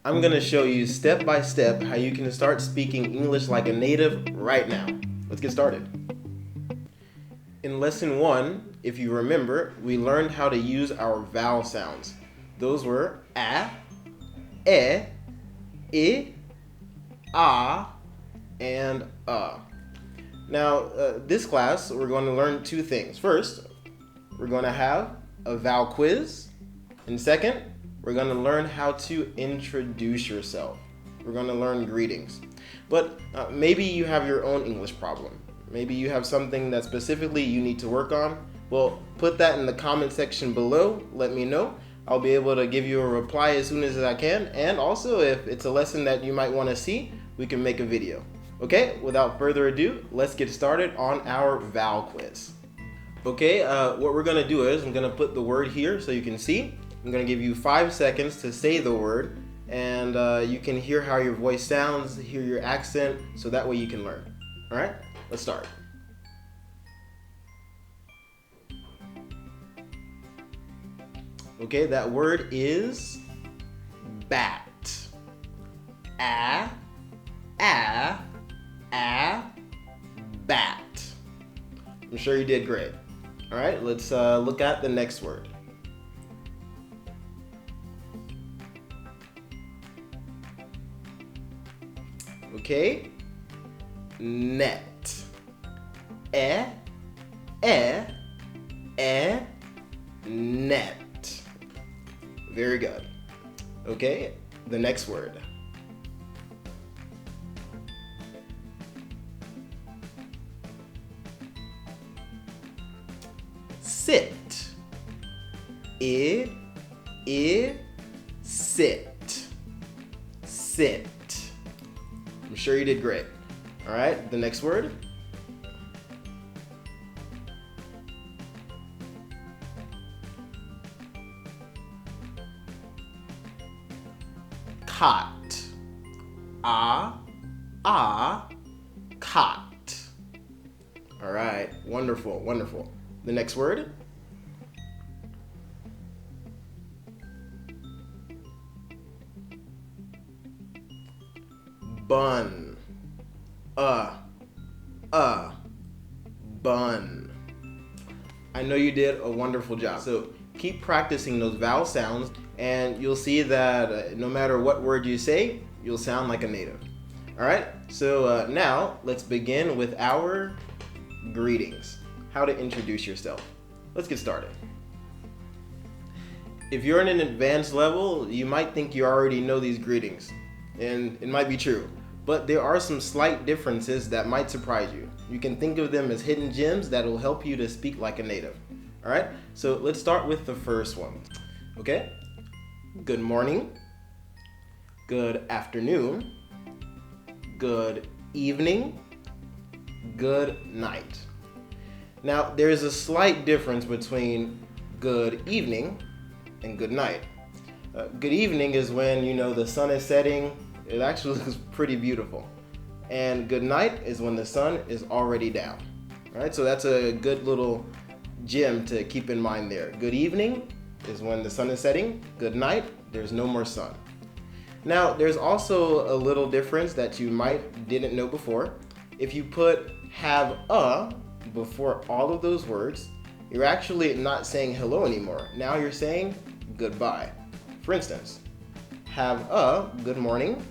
I'm going to show you step by step how you can start speaking English like a native right now. Let's get started. In lesson 1, if you remember, we learned how to use our vowel sounds. Those were a, I, and Now, this class, we're going to learn two things. First, we're going to have a vowel quiz. And second, we're going to learn how to introduce yourself. We're going to learn greetings. But maybe you have your own English problem. Maybe you have something that specifically you need to work on. Well, put that in the comment section below. Let me know. I'll be able to give you a reply as soon as I can. And also, if it's a lesson that you might want to see, we can make a video. Okay, without further ado, let's get started on our vowel quiz. Okay, what we're going to do is I'm going to put the word here so you can see. I'm going to give you 5 seconds to say the word, and you can hear how your voice sounds, hear your accent, so that way you can learn. All right, let's start. Okay, that word is bat. Bat. I'm sure you did great. All right, let's look at the next word. Okay, net. Net. Very good. Okay, the next word. Sit. Sit. Sit. I'm sure you did great. All right, the next word. Cot. Cot. All right, wonderful, wonderful. The next word. Bun. Bun. I know you did a wonderful job. So keep practicing those vowel sounds and you'll see that no matter what word you say, you'll sound like a native. All right, so now let's begin with our greetings. How to introduce yourself. Let's get started. If you're in an advanced level, you might think you already know these greetings, and it might be true, but there are some slight differences that might surprise you. You can think of them as hidden gems that will help you to speak like a native. All right, so let's start with the first one. Okay, good morning, good afternoon, good evening, good night. Now, there's a slight difference between good evening and good night. Good evening is when, the sun is setting. It actually looks pretty beautiful. And good night is when the sun is already down. All right, so that's a good little gem to keep in mind there. Good evening is when the sun is setting. Good night, there's no more sun. Now, there's also a little difference that you didn't know before. If you put have a before all of those words, you're actually not saying hello anymore. Now you're saying goodbye. For instance, have a good morning,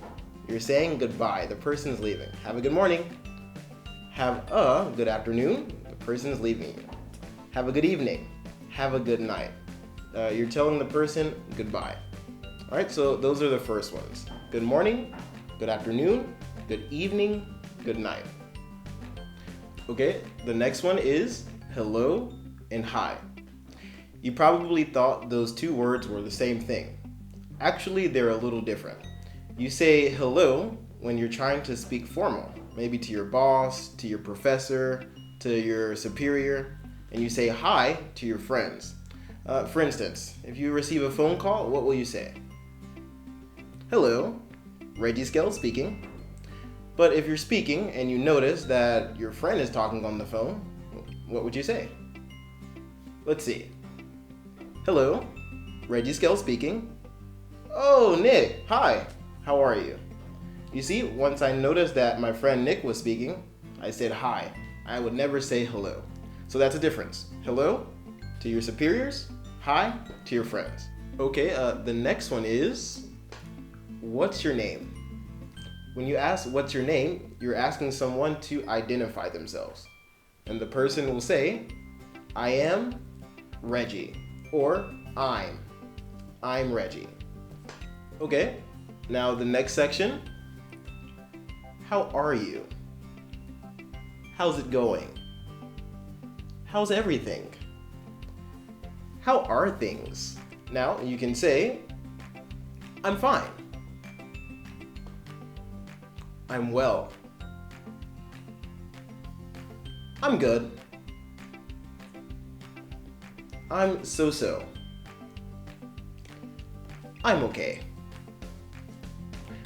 you're saying goodbye. The person is leaving. Have a good morning. Have a good afternoon, the person is leaving you. Have a good evening. Have a good night. You're telling the person goodbye. All right, so those are the first ones. Good morning, good afternoon, good evening, good night. Okay, the next one is hello and hi. You probably thought those two words were the same thing. Actually, they're a little different. You say hello when you're trying to speak formal, maybe to your boss, to your professor, to your superior, and you say hi to your friends. For instance, if you receive a phone call, what will you say? Hello, Reggie Skell speaking. But if you're speaking and you notice that your friend is talking on the phone, what would you say? Let's see. Hello, Reggie Skell speaking. Oh, Nick, hi. How are you? You see, once I noticed that my friend Nick was speaking, I said hi. I would never say hello. So that's a difference. Hello to your superiors, hi to your friends. Okay, the next one is, what's your name? When you ask what's your name, you're asking someone to identify themselves. And the person will say, I am Reggie, or I'm Reggie. Okay, now the next section, how are you? How's it going? How's everything? How are things? Now you can say, I'm fine. I'm well. I'm good. I'm so-so. I'm okay.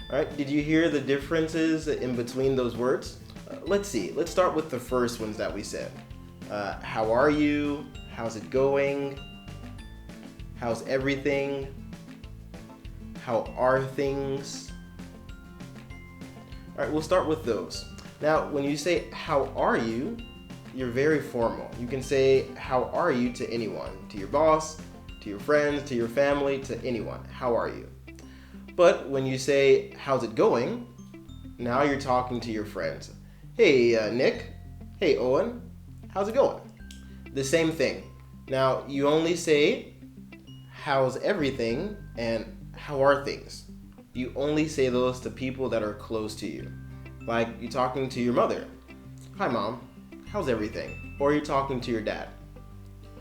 All right, did you hear the differences in between those words? Let's see. Let's start with the first ones that we said. How are you? How's it going? How's everything? How are things? All right, we'll start with those. Now, when you say, how are you? You're very formal. You can say, how are you to anyone, to your boss, to your friends, to your family, to anyone. How are you? But when you say, how's it going? Now you're talking to your friends. Hey, Nick. Hey, Owen. How's it going? The same thing. Now, you only say, how's everything and how are things? You only say those to people that are close to you. Like you're talking to your mother. Hi, Mom. How's everything? Or you're talking to your dad.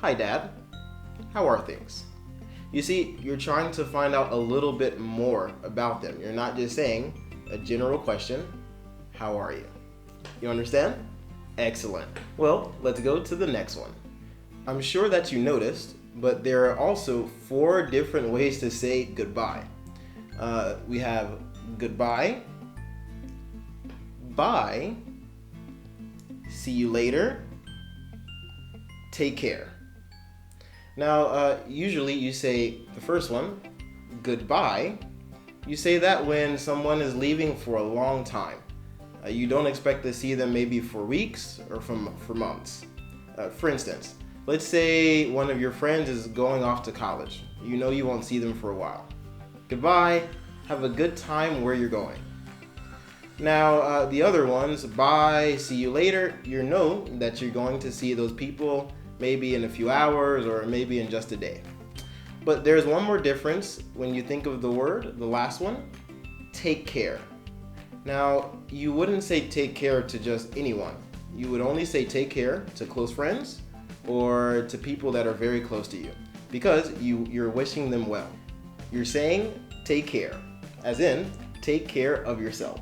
Hi, Dad. How are things? You see, you're trying to find out a little bit more about them. You're not just saying a general question, how are you? You understand? Excellent. Well, let's go to the next one. I'm sure that you noticed, but there are also 4 different ways to say goodbye. We have goodbye, bye, see you later, take care. Now, usually you say the first one, goodbye. You say that when someone is leaving for a long time. You don't expect to see them maybe for weeks or for months. For instance, let's say one of your friends is going off to college. You know you won't see them for a while. Goodbye, have a good time where you're going. Now, the other ones, bye, see you later, you know that you're going to see those people maybe in a few hours or maybe in just a day. But there's one more difference when you think of the word, the last one, take care. Now, you wouldn't say take care to just anyone. You would only say take care to close friends or to people that are very close to you because you're wishing them well. You're saying take care, as in take care of yourself.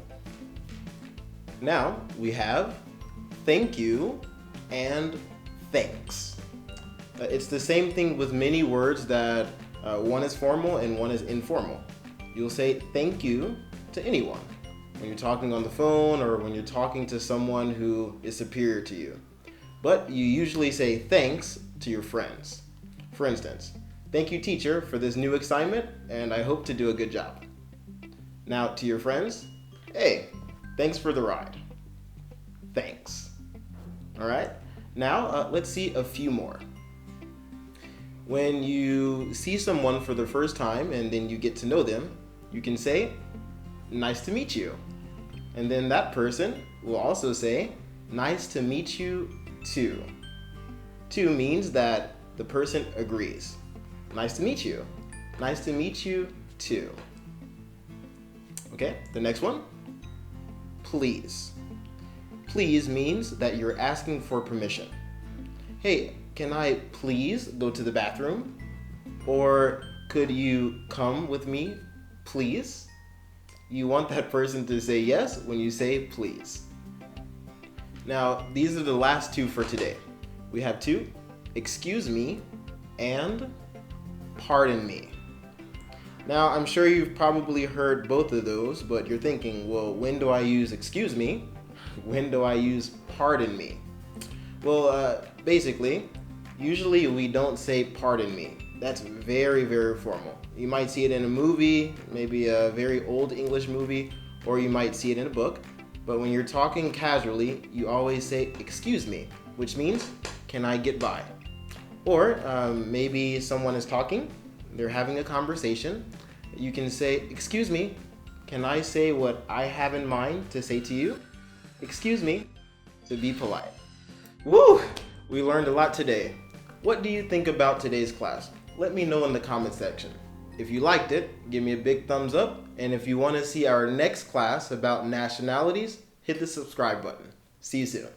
Now, we have thank you and thanks. It's the same thing with many words that one is formal and one is informal. You'll say thank you to anyone when you're talking on the phone or when you're talking to someone who is superior to you. But you usually say thanks to your friends. For instance, thank you, teacher, for this new assignment, and I hope to do a good job. Now, to your friends, hey, thanks for the ride. Thanks. All right? Now, let's see a few more. When you see someone for the first time and then you get to know them, you can say, nice to meet you. And then that person will also say, nice to meet you too. Too means that the person agrees. Nice to meet you. Nice to meet you too. Okay, the next one. Please. Please means that you're asking for permission. Hey, can I please go to the bathroom? Or could you come with me, please? You want that person to say yes when you say please. Now, these are the last 2 for today. We have 2, excuse me and pardon me. Now, I'm sure you've probably heard both of those, but you're thinking, well, when do I use excuse me? When do I use pardon me? Well, basically, usually we don't say pardon me. That's very, very formal. You might see it in a movie, maybe a very old English movie, or you might see it in a book. But when you're talking casually, you always say, "Excuse me," which means, "Can I get by?" Or maybe someone is talking, they're having a conversation. You can say, "Excuse me, can I say what I have in mind to say to you?" Excuse me, to be polite. Woo! We learned a lot today. What do you think about today's class? Let me know in the comment section. If you liked it, give me a big thumbs up. And if you want to see our next class about nationalities, hit the subscribe button. See you soon.